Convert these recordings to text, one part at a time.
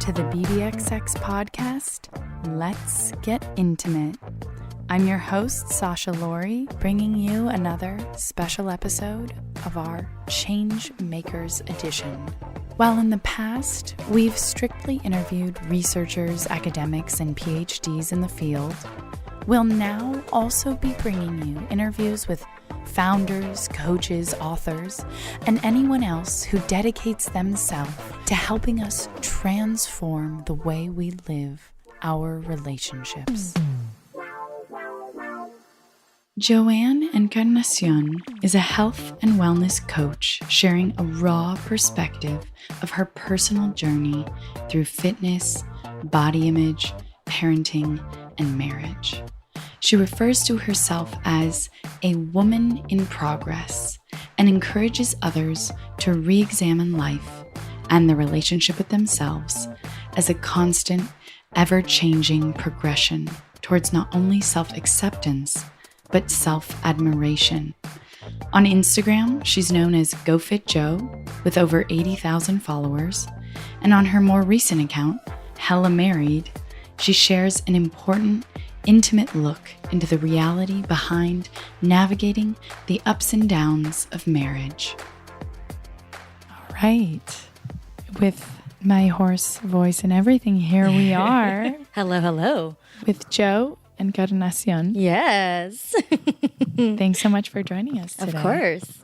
to the BDXX podcast. Let's get intimate. I'm your host, Sasha Laurie, bringing you another special episode of our Changemakers edition. While in the past, we've strictly interviewed researchers, academics, and PhDs in the field, we'll now also be bringing you interviews with founders, coaches, authors, and anyone else who dedicates themselves to helping us transform the way we live our relationships. Jo Encarnacion is a health and wellness coach sharing a raw perspective of her personal journey through fitness, body image, parenting, and marriage. She refers to herself as a woman in progress and encourages others to re-examine life and the relationship with themselves as a constant, ever-changing progression towards not only self-acceptance, but self-admiration. On Instagram, she's known as GoFitJo with over 80,000 followers, and on her more recent account, Hella Married, she shares an important, intimate look into the reality behind navigating the ups and downs of marriage. All right. With my hoarse voice and everything, here we are. Hello. With Jo Encarnacion. Yes. Thanks so much for joining us today. Of course.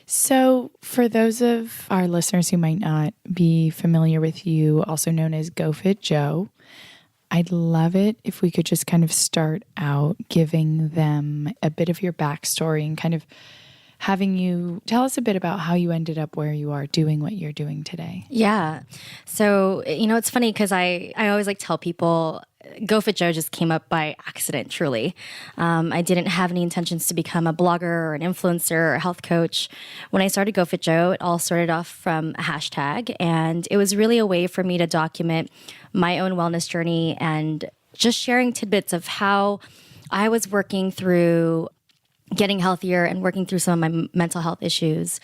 So for those of our listeners who might not be familiar with you, also known as GoFitJo, I'd love it if we could just kind of start out giving them a bit of your backstory and kind of having you tell us a bit about how you ended up where you are doing what you're doing today. Yeah. So, it's funny because I always tell people GoFitJo just came up by accident, truly. I didn't have any intentions to become a blogger or an influencer or a health coach. When I started GoFitJo, it all started off from a hashtag, and it was really a way for me to document my own wellness journey and just sharing tidbits of how I was working through getting healthier and working through some of my mental health issues.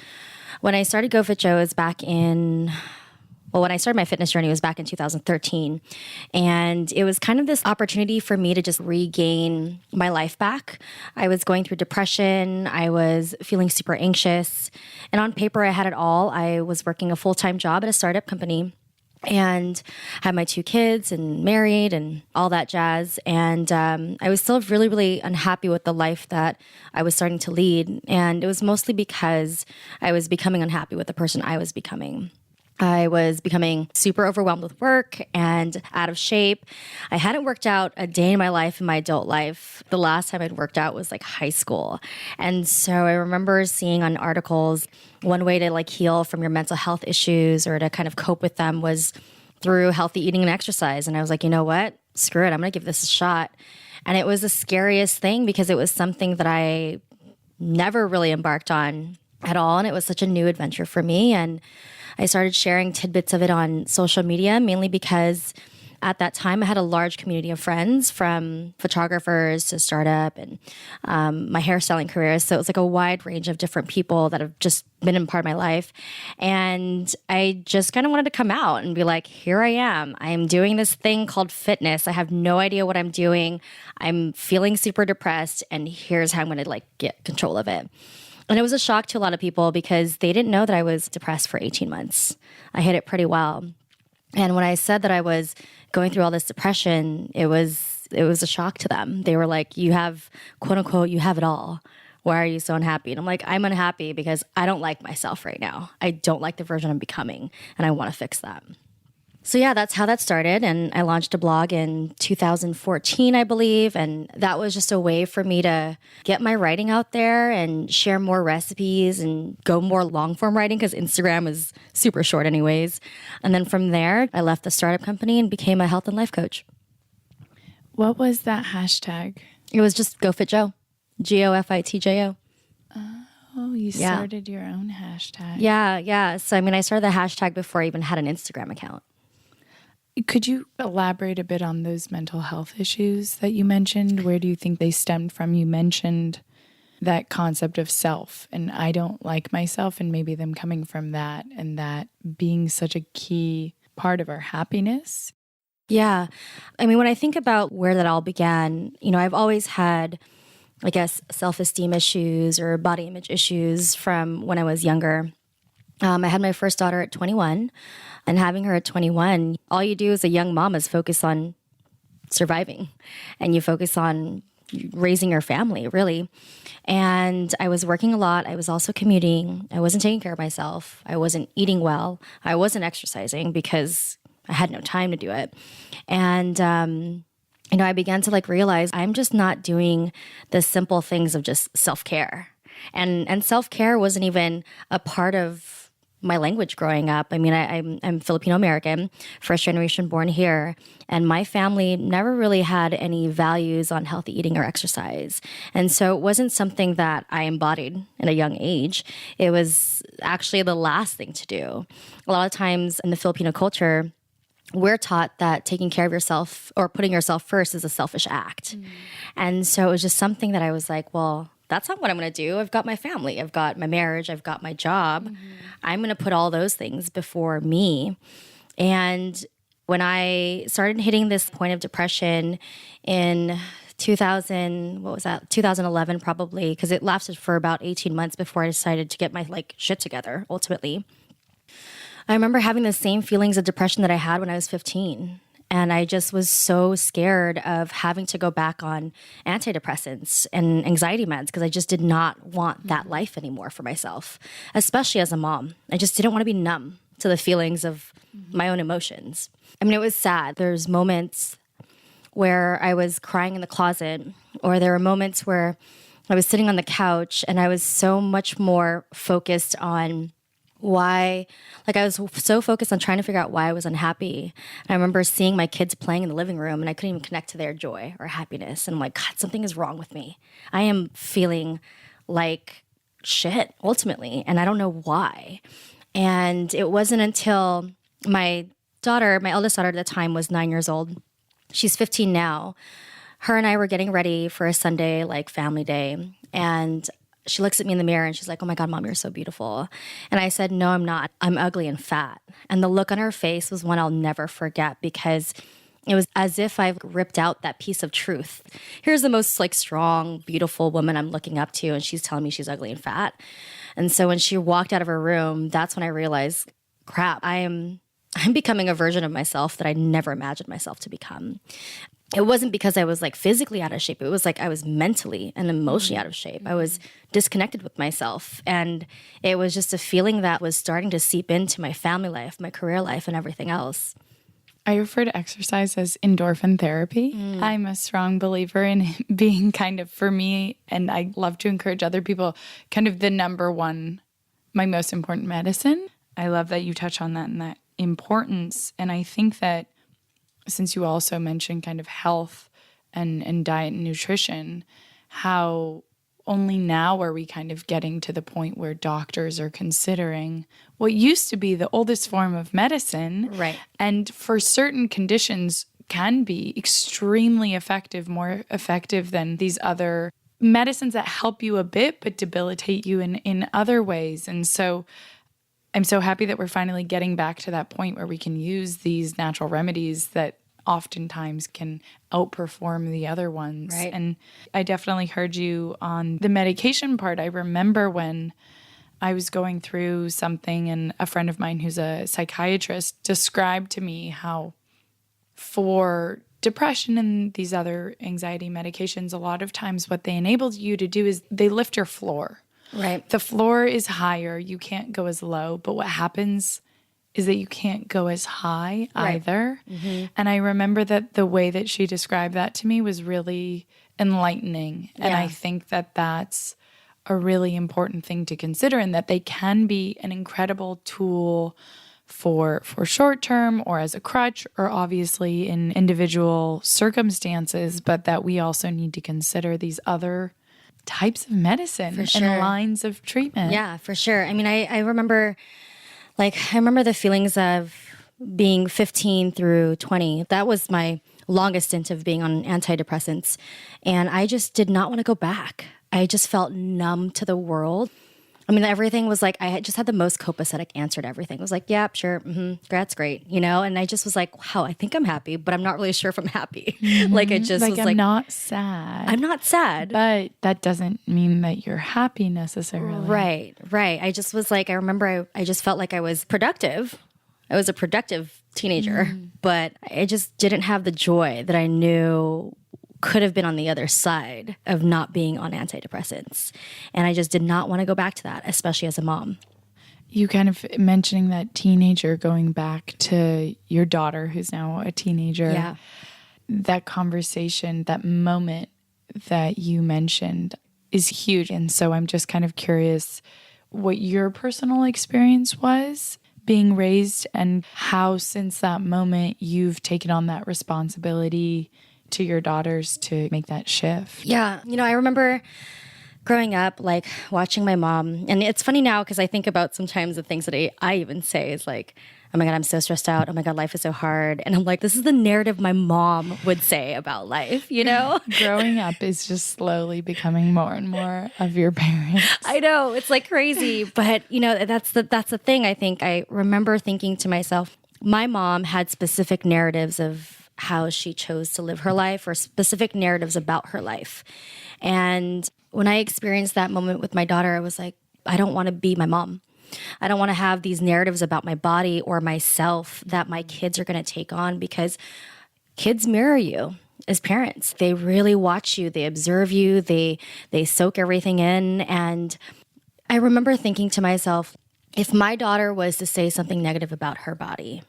When I started GoFitJo, it was when I started my fitness journey, it was back in 2013. And it was kind of this opportunity for me to just regain my life back. I was going through depression. I was feeling super anxious. And on paper, I had it all. I was working a full-time job at a startup company and had my 2 kids and married and all that jazz. And I was still really, really unhappy with the life that I was starting to lead. And it was mostly because I was becoming unhappy with the person I was becoming. I was becoming super overwhelmed with work and out of shape. I hadn't worked out a day in my life, in my adult life. The last time I'd worked out was high school. And so I remember seeing on articles, one way to heal from your mental health issues or to kind of cope with them was through healthy eating and exercise. And I was like, you know what? Screw it. I'm going to give this a shot. And it was the scariest thing because it was something that I never really embarked on at all. And it was such a new adventure for me. And I started sharing tidbits of it on social media, mainly because at that time I had a large community of friends, from photographers to startup and my hairstyling career. So it was a wide range of different people that have just been in part of my life. And I just kind of wanted to come out and be like, here I am. I am doing this thing called fitness. I have no idea what I'm doing. I'm feeling super depressed, and here's how I'm going to get control of it. And it was a shock to a lot of people because they didn't know that I was depressed for 18 months. I hid it pretty well. And when I said that I was going through all this depression, it was a shock to them. They were like, you have, quote unquote, you have it all. Why are you so unhappy? And I'm like, I'm unhappy because I don't like myself right now. I don't like the version I'm becoming, and I want to fix that. So yeah, that's how that started. And I launched a blog in 2014, I believe. And that was just a way for me to get my writing out there and share more recipes and go more long form writing because Instagram is super short anyways. And then from there, I left the startup company and became a health and life coach. What was that hashtag? It was just GoFitJo, GoFitJo. Oh, you started your own hashtag. Yeah. So, I started the hashtag before I even had an Instagram account. Could you elaborate a bit on those mental health issues that you mentioned? Where do you think they stemmed from? You mentioned that concept of self, and I don't like myself, and maybe them coming from that, and that being such a key part of our happiness. Yeah. I mean, when I think about where that all began, I've always had, I guess, self-esteem issues or body image issues from when I was younger. I had my first daughter at 21, and having her at 21, all you do as a young mom is focus on surviving, and you focus on raising your family, really. And I was working a lot. I was also commuting. I wasn't taking care of myself. I wasn't eating well. I wasn't exercising because I had no time to do it. And, I began to realize I'm just not doing the simple things of just self-care. And self-care wasn't even a part of my language growing up. I mean, I'm Filipino American, first generation born here, and my family never really had any values on healthy eating or exercise. And so it wasn't something that I embodied in a young age. It was actually the last thing to do. A lot of times in the Filipino culture, we're taught that taking care of yourself or putting yourself first is a selfish act. And so it was just something that I was like, well, that's not what I'm going to do. I've got my family. I've got my marriage. I've got my job. I'm going to put all those things before me. And when I started hitting this point of depression in 2011 probably, because it lasted for about 18 months before I decided to get my shit together ultimately. I remember having the same feelings of depression that I had when I was 15. And I just was so scared of having to go back on antidepressants and anxiety meds because I just did not want that life anymore for myself, especially as a mom. I just didn't want to be numb to the feelings of my own emotions. I mean, it was sad. There's moments where I was crying in the closet, or there were moments where I was sitting on the couch and I was so much more focused on why, I was so focused on trying to figure out why I was unhappy. And I remember seeing my kids playing in the living room and I couldn't even connect to their joy or happiness. And I'm like, God, something is wrong with me. I am feeling like shit ultimately. And I don't know why. And it wasn't until my eldest daughter at the time was 9 years old. She's 15 now. Her and I were getting ready for a Sunday, family day. And she looks at me in the mirror and she's like, oh my God, Mom, you're so beautiful. And I said, no, I'm not. I'm ugly and fat. And the look on her face was one I'll never forget because it was as if I've ripped out that piece of truth. Here's the most strong, beautiful woman I'm looking up to, and she's telling me she's ugly and fat. And so when she walked out of her room, that's when I realized, crap, I'm becoming a version of myself that I never imagined myself to become. It wasn't because I was physically out of shape. It was I was mentally and emotionally out of shape. I was disconnected with myself. And it was just a feeling that was starting to seep into my family life, my career life, and everything else. I refer to exercise as endorphin therapy. I'm a strong believer in it being kind of, for me, and I love to encourage other people, kind of the number one, my most important medicine. I love that you touch on that and that importance. And I think that since you also mentioned kind of health and diet and nutrition, how only now are we kind of getting to the point where doctors are considering what used to be the oldest form of medicine. Right. And for certain conditions can be extremely effective, more effective than these other medicines that help you a bit but debilitate you in other ways. And so I'm so happy that we're finally getting back to that point where we can use these natural remedies that oftentimes can outperform the other ones. Right. And I definitely heard you on the medication part. I remember when I was going through something and a friend of mine who's a psychiatrist described to me how for depression and these other anxiety medications, a lot of times what they enable you to do is they lift your floor. Right. The floor is higher. You can't go as low. But what happens is that you can't go as high either. Mm-hmm. And I remember that the way that she described that to me was really enlightening. Yeah. And I think that that's a really important thing to consider, and that they can be an incredible tool for short term or as a crutch or obviously in individual circumstances, but that we also need to consider these other types of medicine and lines of treatment. Yeah, for sure. I mean, I remember the feelings of being 15 through 20. That was my longest stint of being on antidepressants. And I just did not want to go back. I just felt numb to the world. I mean, everything was like, I had just had the most copacetic answer to everything. It was like, yeah, sure. That's great. And I just was like, wow, I think I'm happy, but I'm not really sure if I'm happy. Like, it just was I'm like, not sad. I'm not sad. But that doesn't mean that you're happy necessarily. Right. I just was like, I remember I just felt like I was productive. I was a productive teenager, but I just didn't have the joy that I knew could have been on the other side of not being on antidepressants. And I just did not want to go back to that, especially as a mom. You kind of mentioning that teenager, going back to your daughter who's now a teenager. Yeah. That conversation, that moment that you mentioned is huge. And so I'm just kind of curious what your personal experience was being raised and how since that moment you've taken on that responsibility to your daughters to make that shift. Yeah. I remember growing up, like watching my mom, and it's funny now because I think about sometimes the things that I even say is like, oh my God, I'm so stressed out. Oh my God, life is so hard. And I'm like, this is the narrative my mom would say about life, Growing up is just slowly becoming more and more of your parents. I know, it's like crazy. But, that's the thing. I think I remember thinking to myself, my mom had specific narratives of how she chose to live her life or specific narratives about her life. And when I experienced that moment with my daughter, I was like, I don't want to be my mom. I don't want to have these narratives about my body or myself that my kids are going to take on, because kids mirror you as parents. They really watch you. They observe you. They soak everything in. And I remember thinking to myself, if my daughter was to say something negative about her body,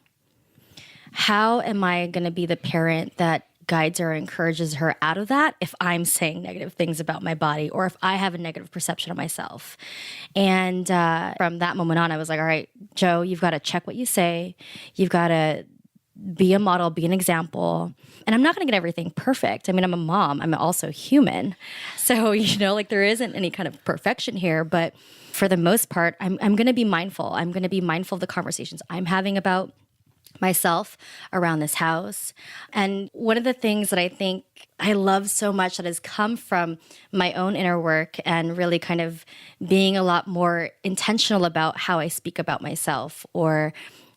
how am I going to be the parent that guides her or encourages her out of that if I'm saying negative things about my body or if I have a negative perception of myself? And from that moment on, I was like, all right, Jo, you've got to check what you say. You've got to be a model, be an example. And I'm not going to get everything perfect. I mean, I'm a mom. I'm also human. So, like there isn't any kind of perfection here. But for the most part, I'm going to be mindful. I'm going to be mindful of the conversations I'm having about myself around this house. And one of the things that I think I love so much that has come from my own inner work and really kind of being a lot more intentional about how I speak about myself or,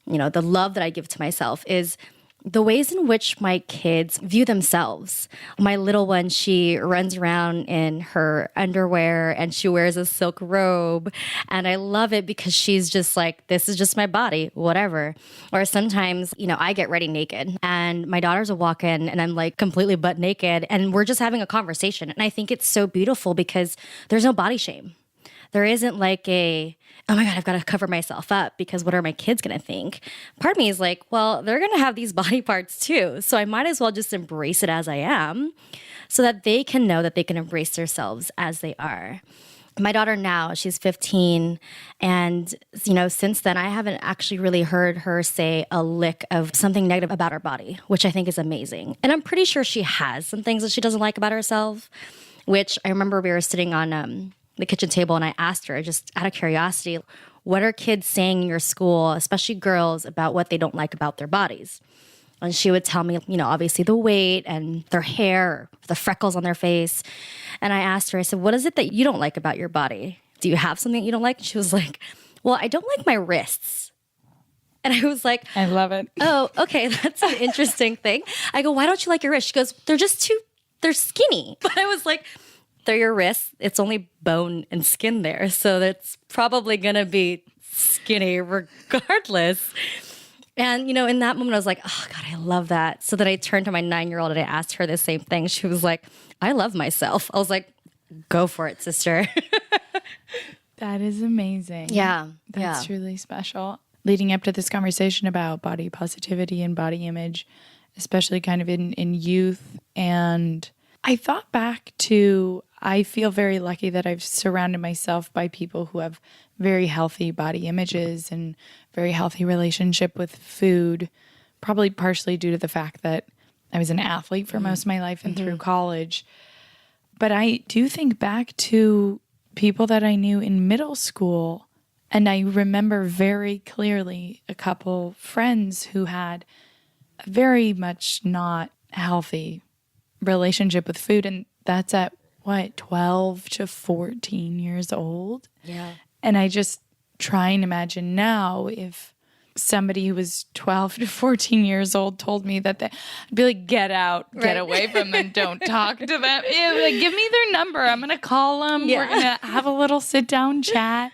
the love that I give to myself is the ways in which my kids view themselves. My little one, she runs around in her underwear and she wears a silk robe. And I love it because she's just like, this is just my body, whatever. Or sometimes, I get ready naked and my daughters will walk in and I'm like completely butt naked and we're just having a conversation. And I think it's so beautiful because there's no body shame. There isn't like oh my God, I've got to cover myself up because what are my kids going to think? Part of me is like, well, they're going to have these body parts too. So I might as well just embrace it as I am so that they can know that they can embrace themselves as they are. My daughter now, she's 15. And, since then, I haven't actually really heard her say a lick of something negative about her body, which I think is amazing. And I'm pretty sure she has some things that she doesn't like about herself, which I remember we were sitting on the kitchen table and I asked her just out of curiosity, what are kids saying in your school, especially girls, about what they don't like about their bodies? And she would tell me, obviously the weight and their hair, the freckles on their face. And I asked her, I said, what is it that you don't like about your body? Do you have something that you don't like? And she was like, well, I don't like my wrists. And I was like, I love it. Oh, okay. That's an interesting thing. I go, why don't you like your wrists? She goes, they're skinny. But I was like, they're your wrists. It's only bone and skin there. So that's probably going to be skinny regardless. And, in that moment, I was like, oh, God, I love that. So then I turned to my 9-year-old and I asked her the same thing. She was like, I love myself. I was like, go for it, sister. That is amazing. Yeah. That's truly special. Leading up to this conversation about body positivity and body image, especially kind of in youth, and I thought back to, I feel very lucky that I've surrounded myself by people who have very healthy body images and very healthy relationship with food, probably partially due to the fact that I was an athlete for most of my life and through college. But I do think back to people that I knew in middle school, and I remember very clearly a couple friends who had a very much not healthy relationship with food, and that's at 12 to 14 years old. Yeah. And I just try and imagine now if somebody who was 12 to 14 years old told me that I'd be like, get out, get away from them, don't talk to them. Yeah, like, give me their number. I'm going to call them. Yeah. We're going to have a little sit down chat.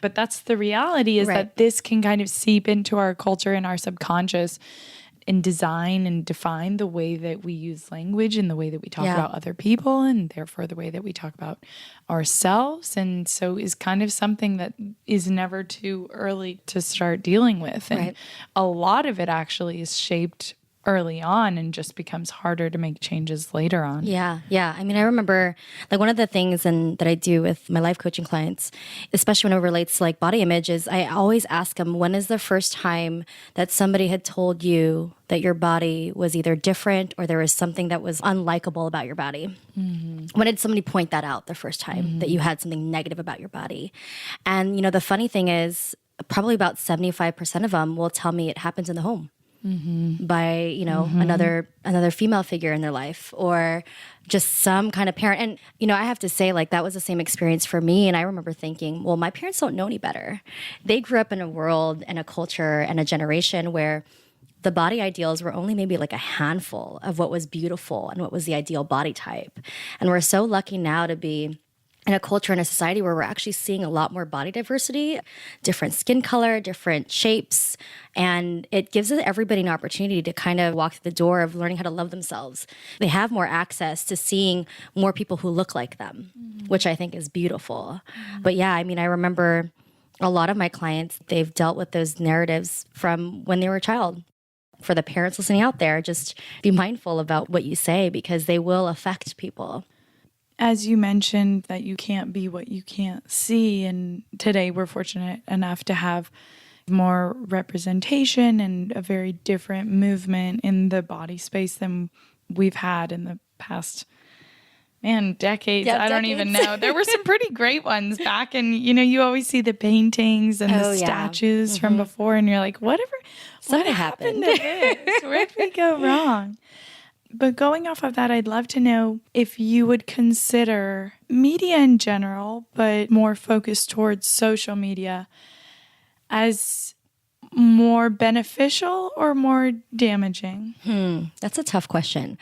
But that's the reality is that this can kind of seep into our culture and our subconscious and design and define the way that we use language and the way that we talk about other people and therefore the way that we talk about ourselves. And so is kind of something that is never too early to start dealing with. And a lot of it actually is shaped early on and just becomes harder to make changes later on. Yeah. I mean, I remember like one of the things that I do with my life coaching clients, especially when it relates to like body image, is I always ask them, when is the first time that somebody had told you that your body was either different or there was something that was unlikable about your body? Mm-hmm. When did somebody point that out the first time that you had something negative about your body? And, the funny thing is probably about 75% of them will tell me it happens in the home. By, another female figure in their life or just some kind of parent. And, I have to say, like, that was the same experience for me. And I remember thinking, well, my parents don't know any better. They grew up in a world and a culture and a generation where the body ideals were only maybe like a handful of what was beautiful and what was the ideal body type. And we're so lucky now to be in a culture and a society where we're actually seeing a lot more body diversity, different skin color, different shapes. And it gives everybody an opportunity to kind of walk through the door of learning how to love themselves. They have more access to seeing more people who look like them, which I think is beautiful. But yeah, I mean, I remember a lot of my clients, they've dealt with those narratives from when they were a child. For the parents listening out there, just be mindful about what you say because they will affect people. As you mentioned that you can't be what you can't see, and today we're fortunate enough to have more representation and a very different movement in the body space than we've had in the past, decades. I don't even know. There were some pretty great ones back, and you always see the paintings and the statues from before, and you're like, what happened to this? Where did we go wrong? But going off of that, I'd love to know if you would consider media in general, but more focused towards social media, as more beneficial or more damaging? That's a tough question.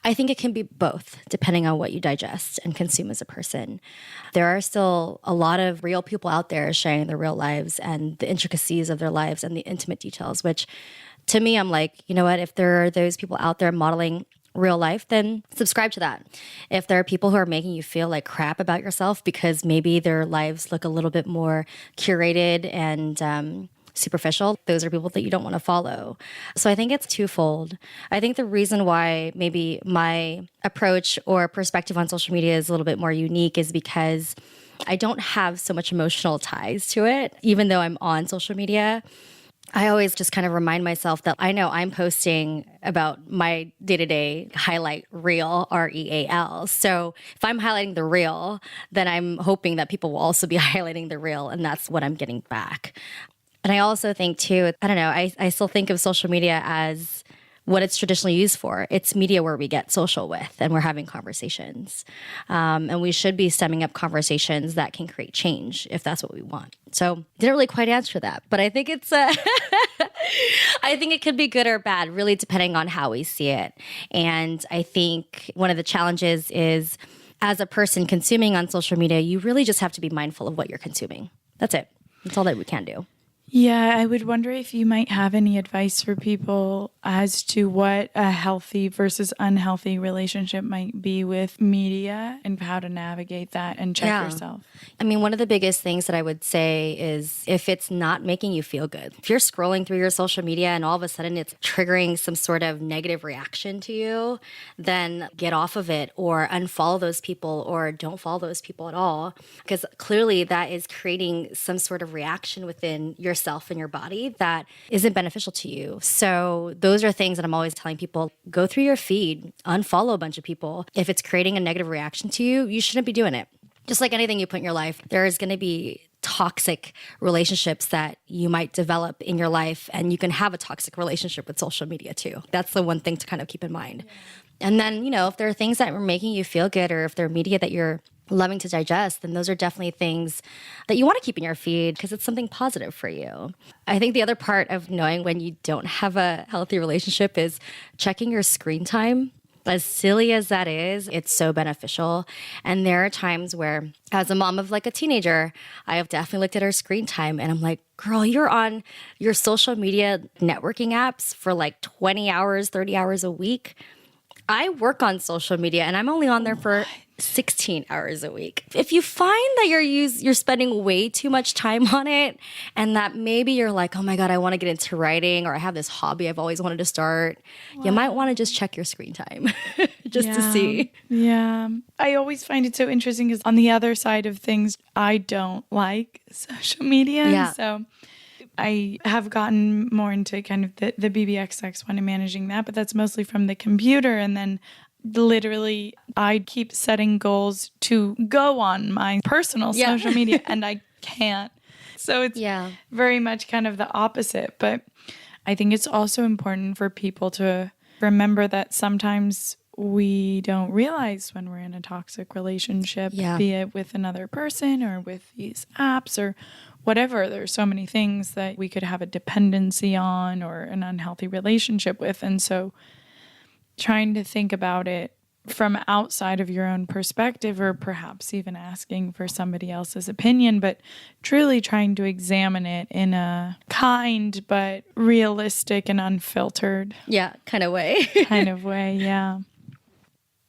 I think it can be both, depending on what you digest and consume as a person. There are still a lot of real people out there sharing their real lives and the intricacies of their lives and the intimate details, which to me, I'm like, you know what? If there are those people out there modeling real life, then subscribe to that. If there are people who are making you feel like crap about yourself because maybe their lives look a little bit more curated and superficial, those are people that you don't want to follow. So I think it's twofold. I think the reason why maybe my approach or perspective on social media is a little bit more unique is because I don't have so much emotional ties to it, even though I'm on social media. I always just kind of remind myself that I know I'm posting about my day-to-day highlight reel, REAL. So if I'm highlighting the reel, then I'm hoping that people will also be highlighting the reel, and that's what I'm getting back. And I also think too, I don't know, I still think of social media as what it's traditionally used for. It's media where we get social with and we're having conversations. And we should be stemming up conversations that can create change if that's what we want. So didn't really quite answer that, but I think it's I think it could be good or bad, really depending on how we see it. And I think one of the challenges is as a person consuming on social media, you really just have to be mindful of what you're consuming. That's it. That's all that we can do. Yeah, I would wonder if you might have any advice for people as to what a healthy versus unhealthy relationship might be with media and how to navigate that and check yourself. I mean, one of the biggest things that I would say is if it's not making you feel good, if you're scrolling through your social media and all of a sudden it's triggering some sort of negative reaction to you, then get off of it or unfollow those people or don't follow those people at all. Because clearly that is creating some sort of reaction within yourself and your body that isn't beneficial to you. So those are things that I'm always telling people, go through your feed, unfollow a bunch of people. If it's creating a negative reaction to you, you shouldn't be doing it. Just like anything you put in your life, there is going to be toxic relationships that you might develop in your life, and you can have a toxic relationship with social media too. That's the one thing to kind of keep in mind. And then, if there are things that are making you feel good or if there are media that you're loving to digest, then those are definitely things that you want to keep in your feed because it's something positive for you. I think the other part of knowing when you don't have a healthy relationship is checking your screen time. As silly as that is, it's so beneficial. And there are times where, as a mom of like a teenager, I have definitely looked at her screen time and I'm like, girl, you're on your social media networking apps for like 20 hours, 30 hours a week. I work on social media and I'm only on there for 16 hours a week. If you find that you're spending way too much time on it and that maybe you're like, oh my God, I want to get into writing or I have this hobby I've always wanted to start, you might want to just check your screen time just to see. Yeah. I always find it so interesting because on the other side of things, I don't like social media. Yeah. So I have gotten more into kind of the BBXX one and managing that, but that's mostly from the computer. And then literally I keep setting goals to go on my personal social media and I can't. So it's very much kind of the opposite. But I think it's also important for people to remember that sometimes we don't realize when we're in a toxic relationship, be it with another person or with these apps or whatever. There's so many things that we could have a dependency on or an unhealthy relationship with. And so trying to think about it from outside of your own perspective or perhaps even asking for somebody else's opinion, but truly trying to examine it in a kind but realistic and unfiltered kind of way. Yeah.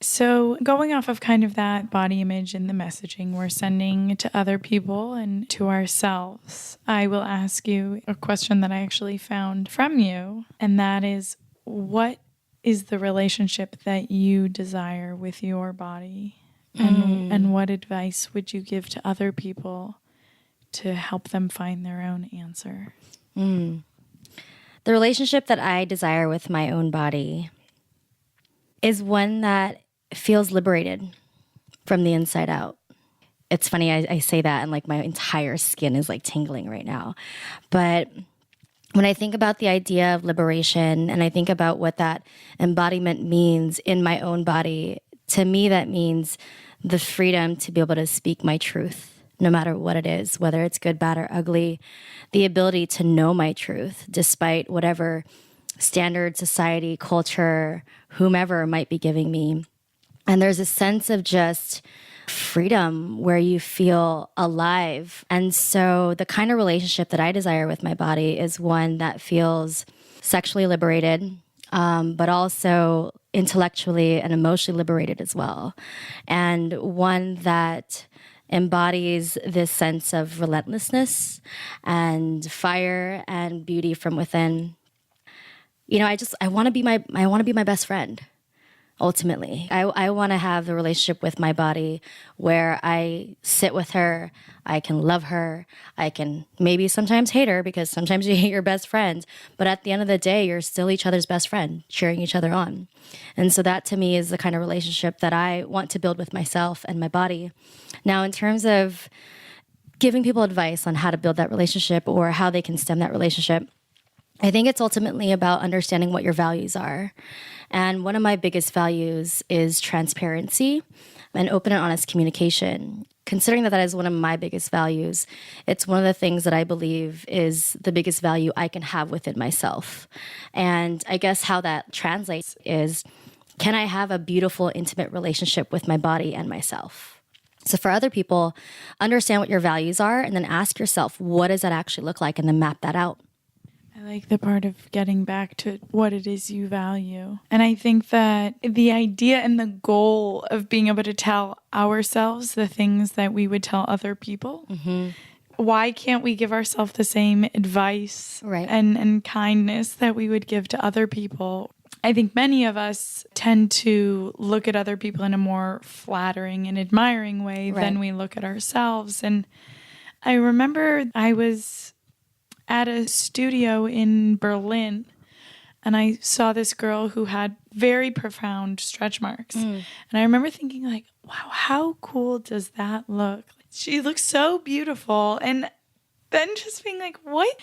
So going off of kind of that body image and the messaging we're sending to other people and to ourselves, I will ask you a question that I actually found from you, and that is, what is the relationship that you desire with your body? And what advice would you give to other people to help them find their own answer? The relationship that I desire with my own body is one that feels liberated from the inside out. It's funny, I say that and like my entire skin is like tingling right now. But when I think about the idea of liberation and I think about what that embodiment means in my own body, to me that means the freedom to be able to speak my truth, no matter what it is, whether it's good, bad, or ugly, the ability to know my truth despite whatever standard, society, culture, whomever might be giving me. And there's a sense of just freedom where you feel alive. And so the kind of relationship that I desire with my body is one that feels sexually liberated, but also intellectually and emotionally liberated as well. And one that embodies this sense of relentlessness and fire and beauty from within. You know, I want to be my best friend. Ultimately, I want to have the relationship with my body where I sit with her, I can love her, I can maybe sometimes hate her because sometimes you hate your best friend, but at the end of the day, you're still each other's best friend, cheering each other on. And so that to me is the kind of relationship that I want to build with myself and my body. Now, in terms of giving people advice on how to build that relationship or how they can stem that relationship, I think it's ultimately about understanding what your values are. And one of my biggest values is transparency and open and honest communication. Considering that is one of my biggest values, it's one of the things that I believe is the biggest value I can have within myself. And I guess how that translates is, can I have a beautiful, intimate relationship with my body and myself? So for other people, understand what your values are and then ask yourself, what does that actually look like? And then map that out. I like the part of getting back to what it is you value. And I think that the idea and the goal of being able to tell ourselves the things that we would tell other people, why can't we give ourselves the same advice and kindness that we would give to other people? I think many of us tend to look at other people in a more flattering and admiring way than we look at ourselves. And I remember I was at a studio in Berlin, and I saw this girl who had very profound stretch marks. And I remember thinking like, wow, how cool does that look? She looks so beautiful. And then just being like, what?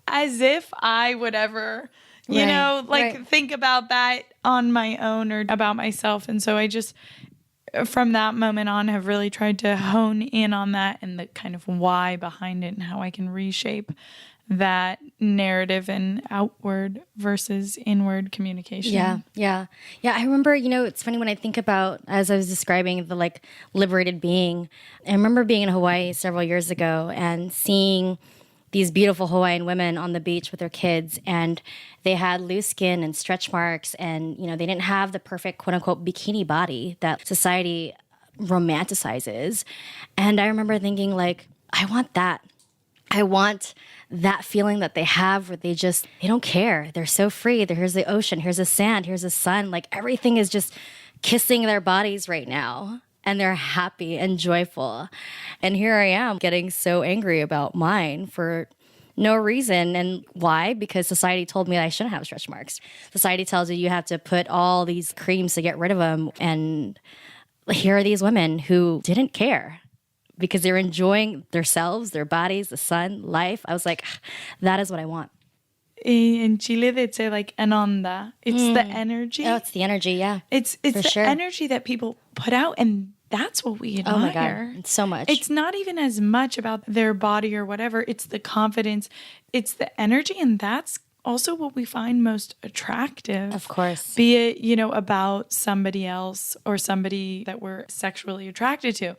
As if I would ever, you know, think about that on my own or about myself. And so I just from that moment on, have really tried to hone in on that and the kind of why behind it and how I can reshape that narrative and outward versus inward communication. Yeah. I remember, it's funny when I think about, as I was describing the like liberated being, I remember being in Hawaii several years ago and seeing these beautiful Hawaiian women on the beach with their kids, and they had loose skin and stretch marks, and, they didn't have the perfect quote unquote bikini body that society romanticizes. And I remember thinking like, I want that. I want that feeling that they have where they don't care. They're so free. Here's the ocean, here's the sand, here's the sun. Like everything is just kissing their bodies right now. And they're happy and joyful. And here I am getting so angry about mine for no reason. And why? Because society told me that I shouldn't have stretch marks. Society tells you have to put all these creams to get rid of them. And here are these women who didn't care because they're enjoying themselves, their bodies, the sun, life. I was like, that is what I want. In Chile, they'd say like en onda. It's the energy. Oh, it's the energy, yeah. It's the energy that people put out, and that's what we admire. Oh my God, it's so much. It's not even as much about their body or whatever. It's the confidence. It's the energy, and that's also what we find most attractive. Of course. Be it, about somebody else or somebody that we're sexually attracted to.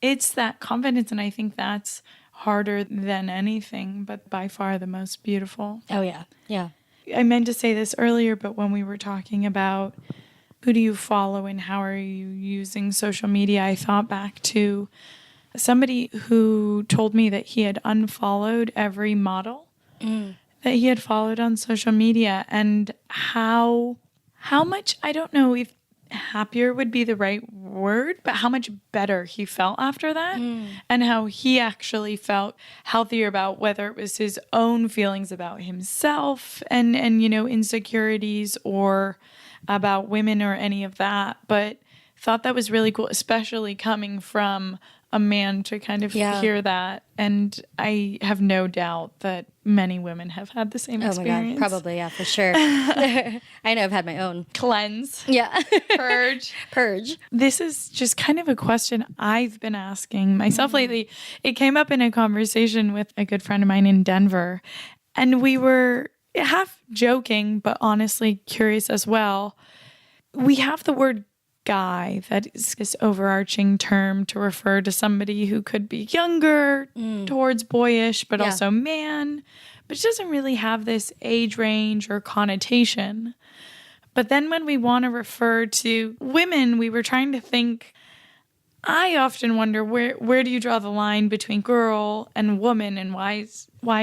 It's that confidence, and I think that's harder than anything, but by far the most beautiful. Oh, yeah. I meant to say this earlier, but when we were talking about who do you follow and how are you using social media, I thought back to somebody who told me that he had unfollowed every model that he had followed on social media, and how much, I don't know if happier would be the right word, but how much better he felt after that, and how he actually felt healthier about whether it was his own feelings about himself and insecurities or about women or any of that, but thought that was really cool, especially coming from a man to kind of hear that. And I have no doubt that many women have had the same experience. Oh my God, probably, yeah, for sure. I know I've had my own. Cleanse. Yeah. Purge. This is just kind of a question I've been asking myself lately. It came up in a conversation with a good friend of mine in Denver, and we were half joking, but honestly curious as well. We have the word guy, that is this overarching term to refer to somebody who could be younger, towards boyish, but also man, but it doesn't really have this age range or connotation. But then when we want to refer to women, we were trying to think, I often wonder where do you draw the line between girl and woman, and why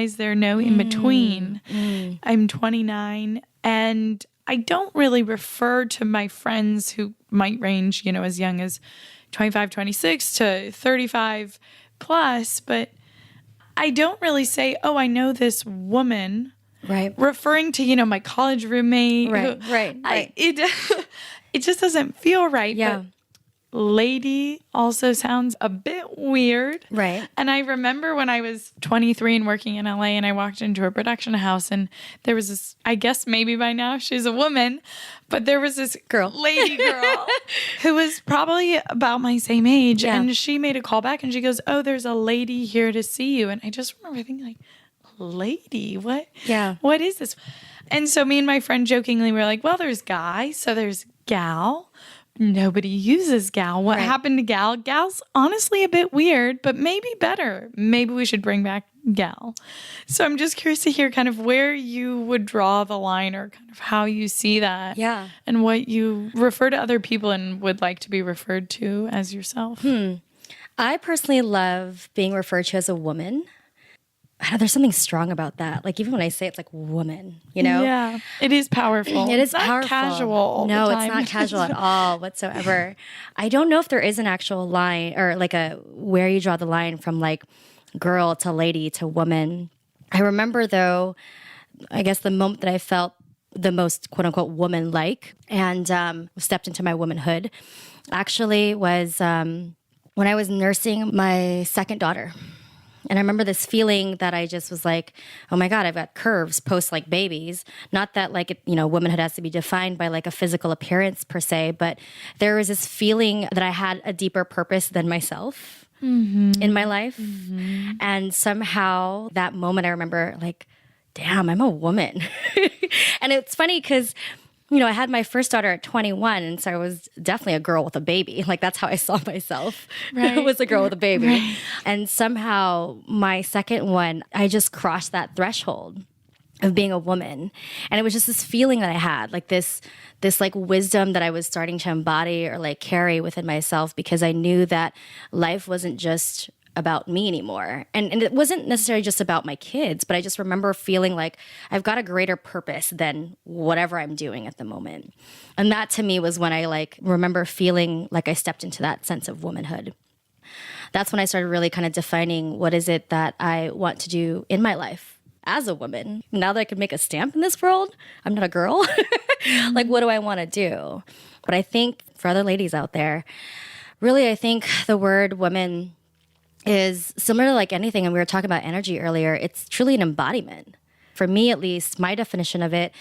is there no in between? I'm 29 and I don't really refer to my friends who might range, as young as 25, 26 to 35 plus, but I don't really say, oh, I know this woman. Right. Referring to, my college roommate. Right. It just doesn't feel right. Yeah. But lady also sounds a bit weird. Right. And I remember when I was 23 and working in LA, and I walked into a production house, and there was this, I guess maybe by now she's a woman, but there was this lady girl who was probably about my same age. Yeah. And she made a call back and she goes, oh, there's a lady here to see you. And I just remember thinking like, lady, what? Yeah. What is this? And so me and my friend jokingly were like, well, there's guy, so there's gal. Nobody uses gal. What happened to gal? Gal's honestly a bit weird, but maybe better. Maybe we should bring back gal. So I'm just curious to hear kind of where you would draw the line, or kind of how you see that. Yeah. And what you refer to other people and would like to be referred to as yourself. I personally love being referred to as a woman. I know there's something strong about that. Like even when I say it's like woman, Yeah, it is powerful. It is not powerful. Casual all no, the time. It's not casual at all whatsoever. I don't know if there is an actual line, or like where you draw the line from like girl to lady to woman. I remember though, I guess the moment that I felt the most quote unquote woman like and stepped into my womanhood actually was when I was nursing my second daughter. And I remember this feeling that I just was like, oh my God, I've got curves post like babies. Not that like, womanhood has to be defined by like a physical appearance per se, but there was this feeling that I had a deeper purpose than myself in my life. And somehow that moment I remember like, damn, I'm a woman. And it's funny because I had my first daughter at 21, and so I was definitely a girl with a baby. Like, that's how I saw myself. Right. Was a girl with a baby. Right. And somehow my second one, I just crossed that threshold of being a woman. And it was just this feeling that I had, like this like wisdom that I was starting to embody or like carry within myself, because I knew that life wasn't just about me anymore. And it wasn't necessarily just about my kids, but I just remember feeling like I've got a greater purpose than whatever I'm doing at the moment. And that to me was when I like remember feeling like I stepped into that sense of womanhood. That's when I started really kind of defining what is it that I want to do in my life as a woman. Now that I could make a stamp in this world, I'm not a girl. Like, what do I want to do? But I think for other ladies out there, really, I think the word woman is similar to like anything, and we were talking about energy earlier, it's truly an embodiment. For me, at least, my definition of it,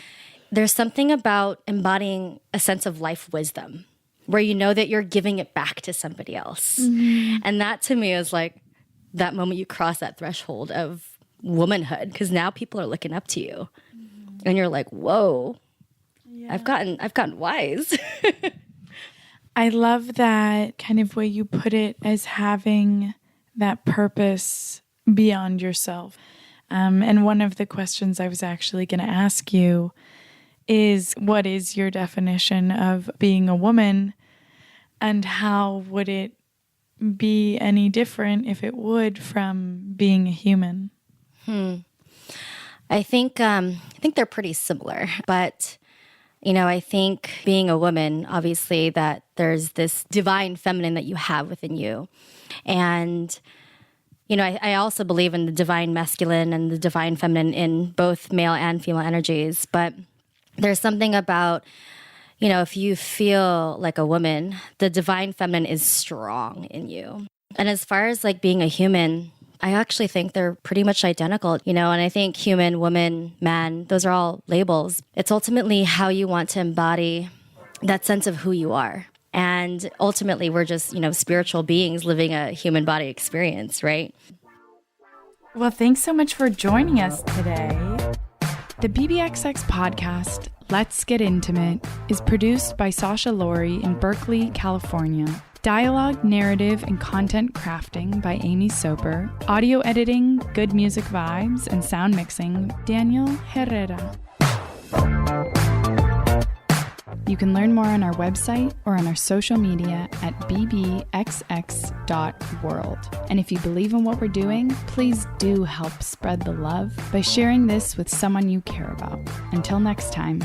there's something about embodying a sense of life wisdom where you know that you're giving it back to somebody else. And that to me is like that moment you cross that threshold of womanhood, because now people are looking up to you. And you're like, whoa, I've gotten wise. I love that kind of way you put it, as having that purpose beyond yourself. And one of the questions I was actually going to ask you is, what is your definition of being a woman, and how would it be any different, if it would, from being a human? I think they're pretty similar, but I think being a woman, obviously, that there's this divine feminine that you have within you. And, I also believe in the divine masculine and the divine feminine in both male and female energies. But there's something about, if you feel like a woman, the divine feminine is strong in you. And as far as like being a human, I actually think they're pretty much identical, and I think human, woman, man, those are all labels. It's ultimately how you want to embody that sense of who you are. And ultimately, we're just, spiritual beings living a human body experience, right? Well, thanks so much for joining us today. The BBXX podcast, Let's Get Intimate, is produced by Sasha Laurie in Berkeley, California. Dialogue, narrative, and content crafting by Amy Soper. Audio editing, Good Music Vibes, and sound mixing, Daniel Herrera. You can learn more on our website or on our social media at bbxx.world. And if you believe in what we're doing, please do help spread the love by sharing this with someone you care about. Until next time.